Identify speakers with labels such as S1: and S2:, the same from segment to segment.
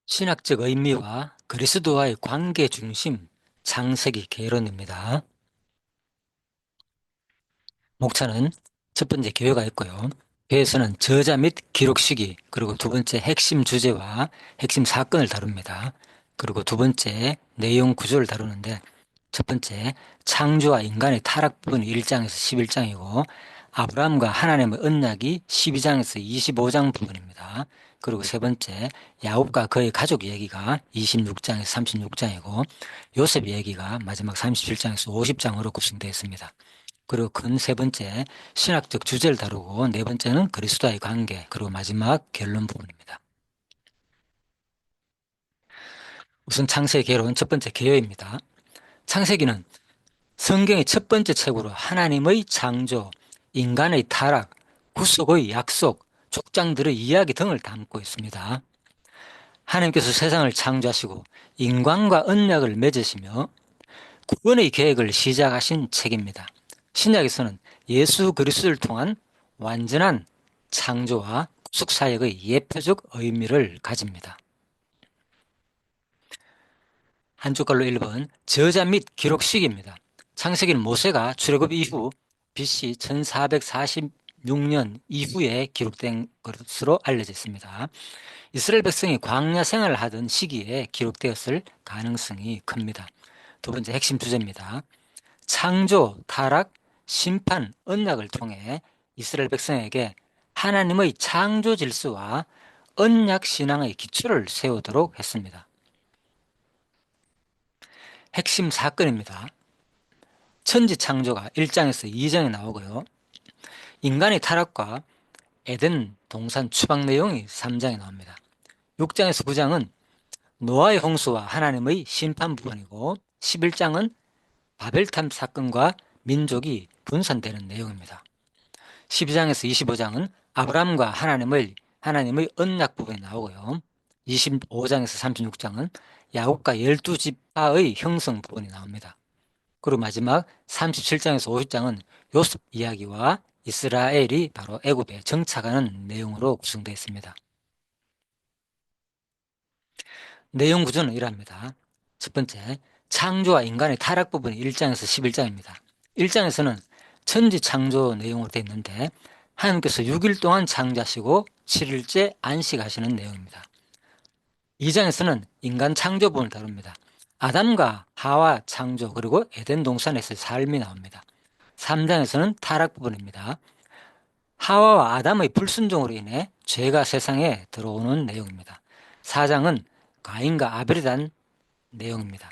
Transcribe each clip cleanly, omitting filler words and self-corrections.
S1: 신학적 의미와 그리스도와의 관계 중심 창세기 개론입니다. 목차는 첫 번째 개요가 있고요. 개요에서는 저자 및 기록 시기, 그리고 두 번째 핵심 주제와 핵심 사건을 다룹니다. 그리고 두 번째 내용 구조를 다루는데, 첫 번째 창조와 인간의 타락 부분이 1장에서 11장이고 아브라함과 하나님의 언약이 12장에서 25장 부분입니다. 그리고 세 번째 야곱과 그의 가족 얘기가 26장에서 36장이고 요셉 얘기가 마지막 37장에서 50장으로 구성되어 있습니다. 그리고 큰 세 번째 신학적 주제를 다루고 네 번째는 그리스도와의 관계, 그리고 마지막 결론 부분입니다. 우선 창세기 개론 첫 번째 개요입니다. 창세기는 성경의 첫 번째 책으로 하나님의 창조, 인간의 타락, 구속의 약속, 족장들의 이야기 등을 담고 있습니다. 하나님께서 세상을 창조하시고 인간과 언약을 맺으시며 구원의 계획을 시작하신 책입니다. 신약에서는 예수 그리스도를 통한 완전한 창조와 구속 사역의 예표적 의미를 가집니다. 한 줄갈로 1번 저자 및 기록식입니다. 창세기는 모세가 출애굽 이후 BC 1446년 이후에 기록된 것으로 알려져 있습니다. 이스라엘 백성이 광야 생활을 하던 시기에 기록되었을 가능성이 큽니다. 두 번째 핵심 주제입니다. 창조, 타락, 심판, 언약을 통해 이스라엘 백성에게 하나님의 창조 질서와 언약 신앙의 기초를 세우도록 했습니다. 핵심 사건입니다. 천지 창조가 1장에서 2장에 나오고요. 인간의 타락과 에덴 동산 추방 내용이 3장에 나옵니다. 6장에서 9장은 노아의 홍수와 하나님의 심판 부분이고 11장은 바벨탑 사건과 민족이 분산되는 내용입니다. 12장에서 25장은 아브라함과 하나님의 언약 부분이 나오고요. 25장에서 36장은 야곱과 12지파의 형성 부분이 나옵니다. 그리고 마지막 37장에서 50장은 요셉 이야기와 이스라엘이 바로 애굽에 정착하는 내용으로 구성되어 있습니다. 내용 구조는 이러합니다. 첫 번째, 창조와 인간의 타락 부분이 1장에서 11장입니다. 1장에서는 천지 창조 내용으로 되어 있는데 하나님께서 6일 동안 창조하시고 7일째 안식하시는 내용입니다. 2장에서는 인간 창조 부분을 다룹니다. 아담과 하와 창조, 그리고 에덴 동산에서의 삶이 나옵니다. 3장에서는 타락 부분입니다. 하와와 아담의 불순종으로 인해 죄가 세상에 들어오는 내용입니다. 4장은 가인과 아벨에 대한 내용입니다.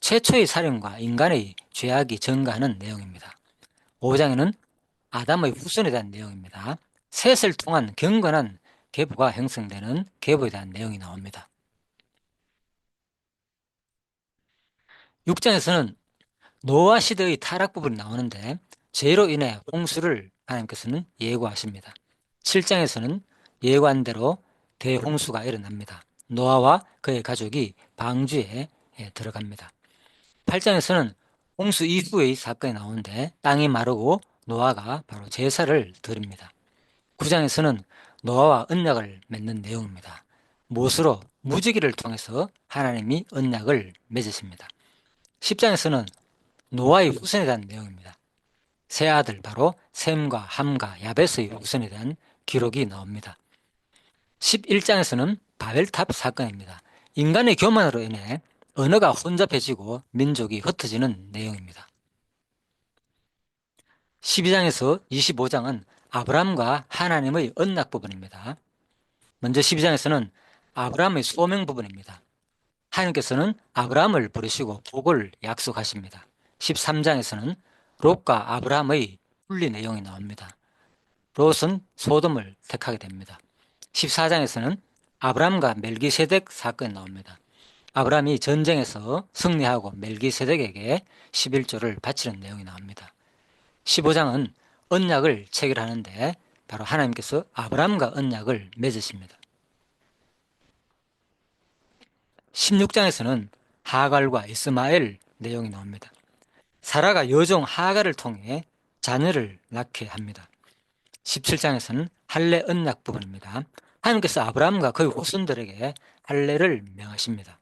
S1: 최초의 살인과 인간의 죄악이 증가하는 내용입니다. 5장에는 아담의 후손에 대한 내용입니다. 셋을 통한 경건한 계보가 형성되는 계보에 대한 내용이 나옵니다. 6장에서는 노아 시대의 타락 부분이 나오는데 죄로 인해 홍수를 하나님께서는 예고하십니다. 7장에서는 예고한 대로 대홍수가 일어납니다. 노아와 그의 가족이 방주에 들어갑니다. 8장에서는 홍수 이후의 사건이 나오는데 땅이 마르고 노아가 바로 제사를 드립니다. 9장에서는 노아와 언약을 맺는 내용입니다. 못으로 무지개를 통해서 하나님이 언약을 맺으십니다. 10장에서는 노아의 후손에 대한 내용입니다. 세 아들 바로 셈과 함과 야벳의 후손에 대한 기록이 나옵니다. 11장에서는 바벨탑 사건입니다. 인간의 교만으로 인해 언어가 혼잡해지고 민족이 흩어지는 내용입니다. 12장에서 25장은 아브라함과 하나님의 언약 부분입니다. 먼저 12장에서는 아브라함의 소명 부분입니다. 하나님께서는 아브라함을 부르시고 복을 약속하십니다. 13장에서는 롯과 아브라함의 분리 내용이 나옵니다. 롯은 소돔을 택하게 됩니다. 14장에서는 아브라함과 멜기세덱 사건이 나옵니다. 아브라함이 전쟁에서 승리하고 멜기세덱에게 11조를 바치는 내용이 나옵니다. 15장은 언약을 체결하는데 바로 하나님께서 아브라함과 언약을 맺으십니다. 16장에서는 하갈과 이스마엘 내용이 나옵니다. 사라가 여종 하갈을 통해 자녀를 낳게 합니다. 17장에서는 할례 언약 부분입니다. 하나님께서 아브라함과 그의 후손들에게 할례를 명하십니다.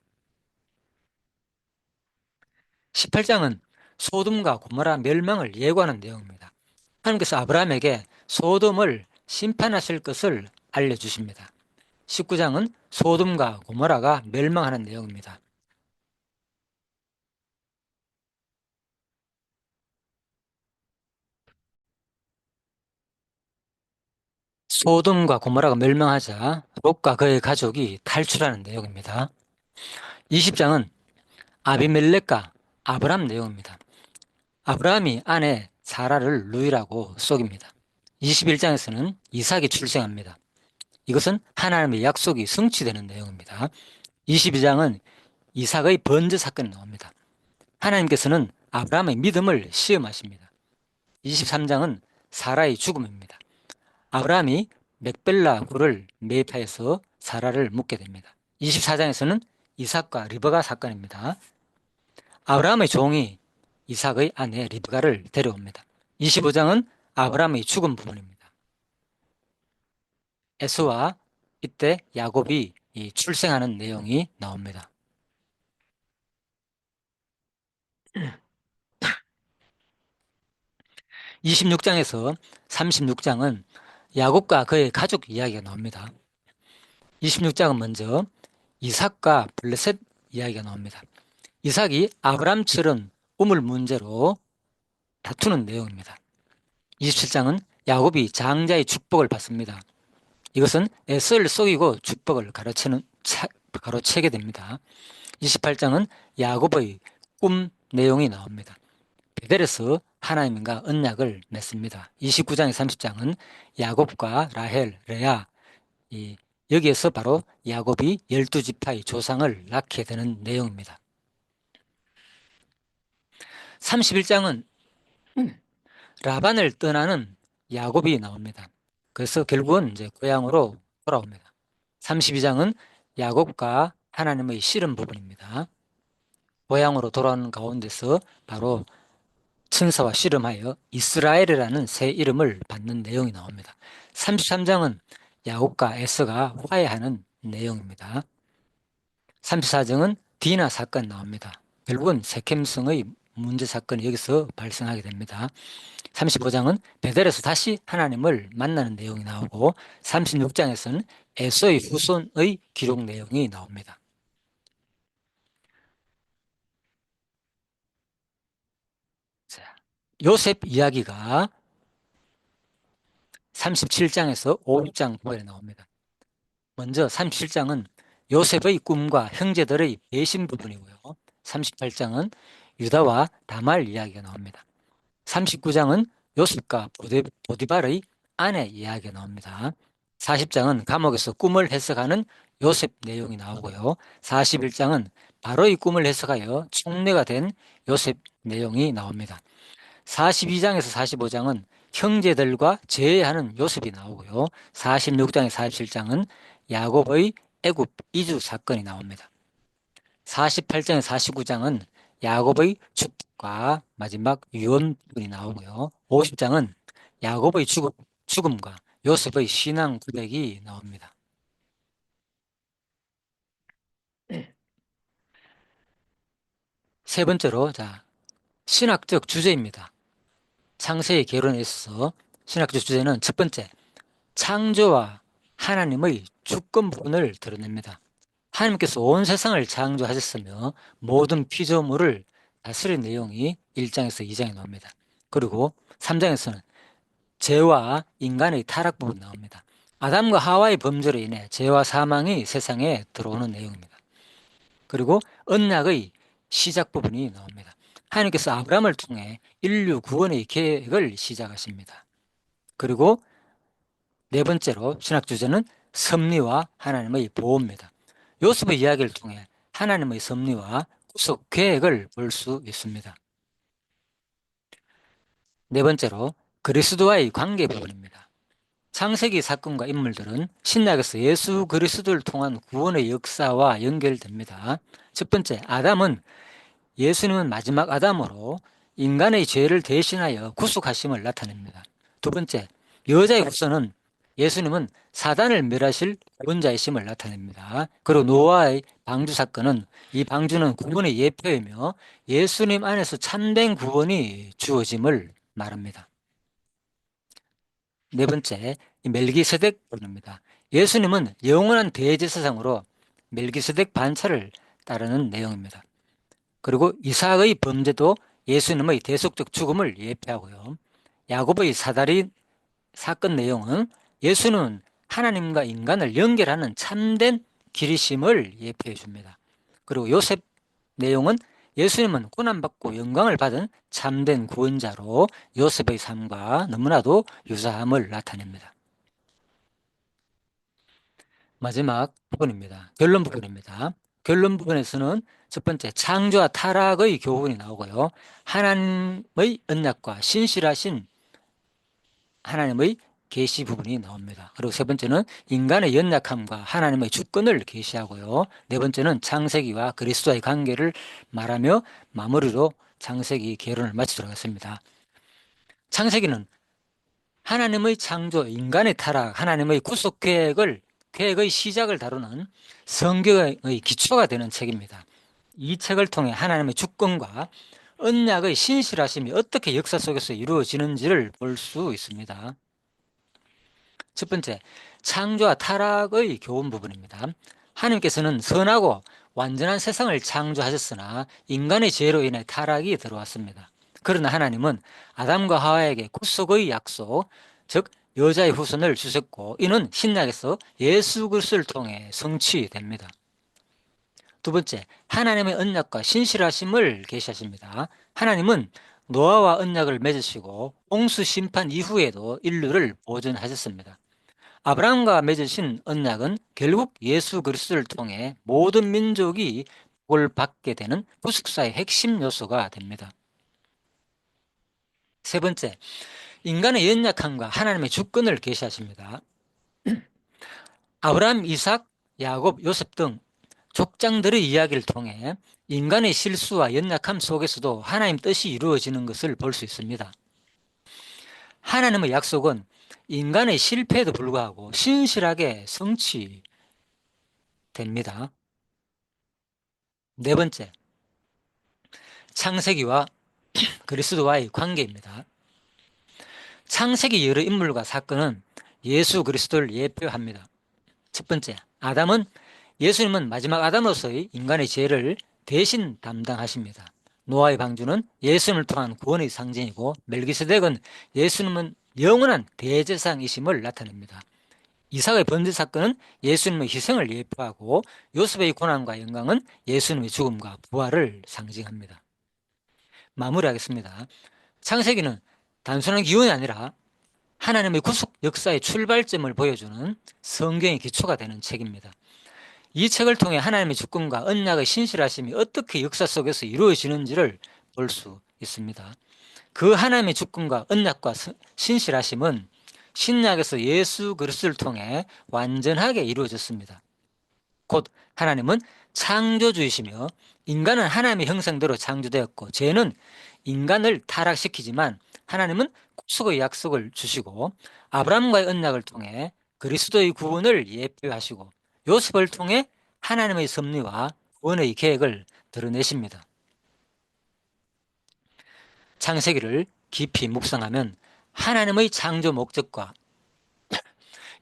S1: 18장은 소돔과 고모라 멸망을 예고하는 내용입니다. 하나님께서 아브라함에게 소돔을 심판하실 것을 알려주십니다. 19장은 소돔과 고모라가 멸망하는 내용입니다. 소돔과 고모라가 멸망하자 롯과 그의 가족이 탈출하는 내용입니다. 20장은 아비멜렉과 아브람 내용입니다. 아브라함이 아내 사라를 누이라고 속입니다. 21장에서는 이삭이 출생합니다. 이것은 하나님의 약속이 성취되는 내용입니다. 22장은 이삭의 번제 사건이 나옵니다. 하나님께서는 아브라함의 믿음을 시험하십니다. 23장은 사라의 죽음입니다. 아브라함이 맥벨라 굴을 매입하여서 사라를 묻게 됩니다. 24장에서는 이삭과 리브가 사건입니다. 아브라함의 종이 이삭의 아내 리브가를 데려옵니다. 25장은 아브라함의 죽은 부분입니다. 에서와 이때 야곱이 출생하는 내용이 나옵니다. 26장에서 36장은 야곱과 그의 가족 이야기가 나옵니다. 26장은 먼저 이삭과 블레셋 이야기가 나옵니다. 이삭이 아브람처럼 우물 문제로 다투는 내용입니다. 27장은 야곱이 장자의 축복을 받습니다. 이것은 에서를 속이고 축복을 가로채게 됩니다. 28장은 야곱의 꿈 내용이 나옵니다. 베델에서 하나님과 언약을 맺습니다. 29장에 30장은 야곱과 라헬, 레아, 여기에서 바로 야곱이 12지파의 조상을 낳게 되는 내용입니다. 31장은 라반을 떠나는 야곱이 나옵니다. 그래서 결국은 이제 고향으로 돌아옵니다. 32장은 야곱과 하나님의 씨름 부분입니다. 고향으로 돌아오는 가운데서 바로 천사와 씨름하여 이스라엘이라는 새 이름을 받는 내용이 나옵니다. 33장은 야곱과 에서가 화해하는 내용입니다. 34장은 디나 사건 나옵니다. 결국은 세켐성의 문제 사건이 여기서 발생하게 됩니다. 35장은 베델에서 다시 하나님을 만나는 내용이 나오고 36장에서는 에서의 후손의 기록 내용이 나옵니다. 자, 요셉 이야기가 37장에서 50장 후에 나옵니다. 먼저 37장은 요셉의 꿈과 형제들의 배신 부분이고요. 38장은 유다와 다말 이야기가 나옵니다. 39장은 요셉과 보디발의 아내 이야기가 나옵니다. 40장은 감옥에서 꿈을 해석하는 요셉 내용이 나오고요. 41장은 바로의 꿈을 해석하여 총리가 된 요셉 내용이 나옵니다. 42장에서 45장은 형제들과 제외하는 요셉이 나오고요. 46장에서 47장은 야곱의 애굽 이주 사건이 나옵니다. 48장에서 49장은 야곱의 축복과 마지막 유언 부분이 나오고요. 50장은 야곱의 죽음과 요셉의 신앙 고백이 나옵니다. 세 번째로, 신학적 주제입니다. 창세의 개론에 있어서 신학적 주제는 첫 번째, 창조와 하나님의 주권 부분을 드러냅니다. 하나님께서 온 세상을 창조하셨으며 모든 피조물을 다스린 내용이 1장에서 2장에 나옵니다. 그리고 3장에서는 죄와 인간의 타락 부분 나옵니다. 아담과 하와의 범죄로 인해 죄와 사망이 세상에 들어오는 내용입니다. 그리고 언약의 시작 부분이 나옵니다. 하나님께서 아브라함을 통해 인류 구원의 계획을 시작하십니다. 그리고 네 번째로 신학 주제는 섭리와 하나님의 보호입니다. 요셉의 이야기를 통해 하나님의 섭리와 구속 계획을 볼 수 있습니다. 네 번째로 그리스도와의 관계 부분입니다. 창세기 사건과 인물들은 신약에서 예수 그리스도를 통한 구원의 역사와 연결됩니다. 첫 번째, 아담은 예수님은 마지막 아담으로 인간의 죄를 대신하여 구속하심을 나타냅니다. 두 번째, 여자의 후손은 예수님은 사단을 멸하실 구원자이심을 나타냅니다. 그리고 노아의 방주 사건은 이 방주는 구원의 예표이며 예수님 안에서 참된 구원이 주어짐을 말합니다. 네 번째, 멜기세덱입니다. 예수님은 영원한 대제사장으로 멜기세덱 반차를 따르는 내용입니다. 그리고 이삭의 범죄도 예수님의 대속적 죽음을 예표하고요. 야곱의 사다리 사건 내용은 예수는 하나님과 인간을 연결하는 참된 길이심을 예표해 줍니다. 그리고 요셉 내용은 예수님은 고난받고 영광을 받은 참된 구원자로 요셉의 삶과 너무나도 유사함을 나타냅니다. 마지막 부분입니다. 결론 부분입니다. 결론 부분에서는 첫 번째, 창조와 타락의 교훈이 나오고요. 하나님의 언약과 신실하신 하나님의 계시 부분이 나옵니다. 그리고 세 번째는 인간의 연약함과 하나님의 주권을 계시하고요. 네 번째는 창세기와 그리스도의 관계를 말하며 마무리로 창세기 개론을 마치도록 하겠습니다. 창세기는 하나님의 창조, 인간의 타락, 하나님의 구속 계획의 시작을 다루는 성경의 기초가 되는 책입니다. 이 책을 통해 하나님의 주권과 언약의 신실하심이 어떻게 역사 속에서 이루어지는지를 볼 수 있습니다. 첫 번째, 창조와 타락의 교훈 부분입니다. 하나님께서는 선하고 완전한 세상을 창조하셨으나 인간의 죄로 인해 타락이 들어왔습니다. 그러나 하나님은 아담과 하와에게 구속의 약속, 즉 여자의 후손을 주셨고 이는 신약에서 예수 그리스도를 통해 성취됩니다. 두 번째, 하나님의 언약과 신실하심을 계시하십니다. 하나님은 노아와 언약을 맺으시고 홍수 심판 이후에도 인류를 보존하셨습니다. 아브라함과 맺으신 언약은 결국 예수 그리스도를 통해 모든 민족이 복을 받게 되는 구속사의 핵심 요소가 됩니다. 세 번째, 인간의 연약함과 하나님의 주권을 계시하십니다. 아브라함, 이삭, 야곱, 요셉 등 족장들의 이야기를 통해 인간의 실수와 연약함 속에서도 하나님 뜻이 이루어지는 것을 볼 수 있습니다. 하나님의 약속은 인간의 실패에도 불구하고 신실하게 성취됩니다. 네 번째, 창세기와 그리스도와의 관계입니다. 창세기 여러 인물과 사건은 예수 그리스도를 예표합니다. 첫 번째, 아담은 예수님은 마지막 아담으로서의 인간의 죄를 대신 담당하십니다. 노아의 방주는 예수님을 통한 구원의 상징이고 멜기세덱은 예수님은 영원한 대제사장이심을 나타냅니다. 이삭의 번제 사건은 예수님의 희생을 예표하고 요셉의 고난과 영광은 예수님의 죽음과 부활을 상징합니다. 마무리하겠습니다. 창세기는 단순한 기원이 아니라 하나님의 구속 역사의 출발점을 보여주는 성경의 기초가 되는 책입니다. 이 책을 통해 하나님의 주권과 언약의 신실하심이 어떻게 역사 속에서 이루어지는지를 볼 수 있습니다. 그 하나님의 주권과 언약과 신실하심은 신약에서 예수 그리스도를 통해 완전하게 이루어졌습니다. 곧 하나님은 창조주이시며 인간은 하나님의 형상대로 창조되었고 죄는 인간을 타락시키지만 하나님은 구속의 약속을 주시고 아브라함과의 언약을 통해 그리스도의 구원을 예표하시고 요셉을 통해 하나님의 섭리와 구원의 계획을 드러내십니다. 창세기를 깊이 묵상하면 하나님의 창조 목적과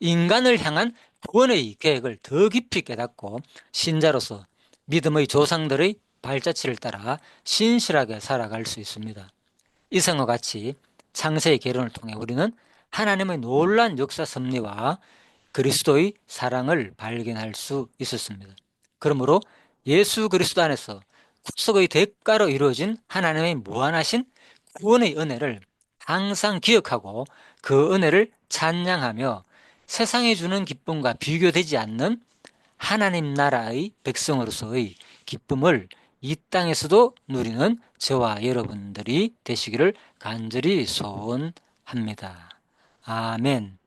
S1: 인간을 향한 구원의 계획을 더 깊이 깨닫고 신자로서 믿음의 조상들의 발자취를 따라 신실하게 살아갈 수 있습니다. 이성과 같이 창세의 개론을 통해 우리는 하나님의 놀라운 역사 섭리와 그리스도의 사랑을 발견할 수 있었습니다. 그러므로 예수 그리스도 안에서 구속의 대가로 이루어진 하나님의 무한하신 구원의 은혜를 항상 기억하고 그 은혜를 찬양하며 세상이 주는 기쁨과 비교되지 않는 하나님 나라의 백성으로서의 기쁨을 이 땅에서도 누리는 저와 여러분들이 되시기를 간절히 소원합니다. 아멘.